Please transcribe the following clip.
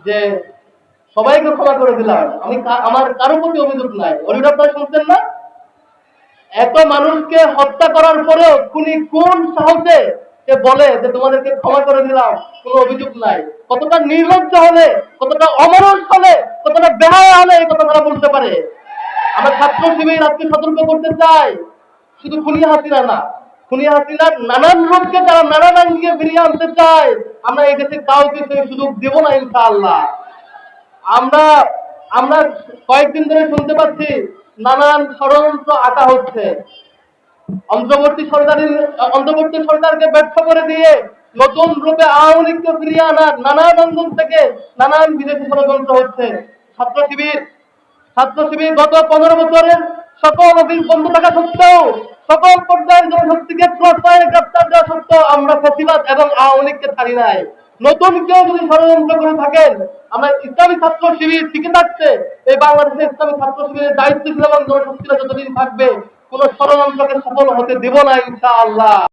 যে সবাইকে ক্ষমা করে দিলাম, আমি আমার কারো প্রতি অভিযোগ নাই। অভিযোগ আপনারা শুনছেন না? এত মানুষকে হত্যা করার পরেও খুনি কোন সাহসে সে বলে যে তোমাদেরকে ক্ষমা করে দিলাম, কোনো অভিযোগ নাই? কতটা নির্লজ্জ হলে, কতটা অমানুষ হলে, কতটা বেহায়া হলে এই কথা তারা বলতে পারে? আমরা ছাত্র শিবির আজকে সতর্ক করতে চাই, শুধু খুনি হাসিনা না, খুনি হাসিনার নানান রূপকে তারা নানান আঙ্গিকে ফিরিয়ে আনতে চায়। আমরা এই দেশে কাউকে সেই সুযোগ দেব না ইনশাআল্লাহ। আমরা আমরা কয়েকদিন ধরে শুনতে পাচ্ছি নানান ষড়যন্ত্র আঁকা হচ্ছে। অন্তর্বর্তী সরকারকে ব্যর্থ করে দিয়ে নতুন রূপে আওয়ামী লীগকে ফিরিয়ে আনার নানান অঞ্চল থেকে নানান বিদেশি ষড়যন্ত্র হচ্ছে। ছাত্র শিবির ছাত্র শিবির গত 15 বছরের সকল অফিস বন্ধ থাকা সত্ত্বেও, সকল পর্যায়ের জনশক্তিকে ক্রসফায়ারে গ্রেপ্তার দেওয়া সত্ত্বেও আমরা ফ্যাসিবাদ এবং আওয়ামী লীগকে ছাড়ি নাই। নতুন কেউ যদি ষড়যন্ত্র করে থাকেন, আমরা ইসলামী ছাত্র শিবির টিকে থাকছে। এই বাংলাদেশে ইসলামী ছাত্র শিবিরের দায়িত্বশীল এবং জনশক্তিরা যতদিন থাকবে, কোন ষড়যন্ত্রকে সফল হতে দেব না ইনশাআল্লাহ।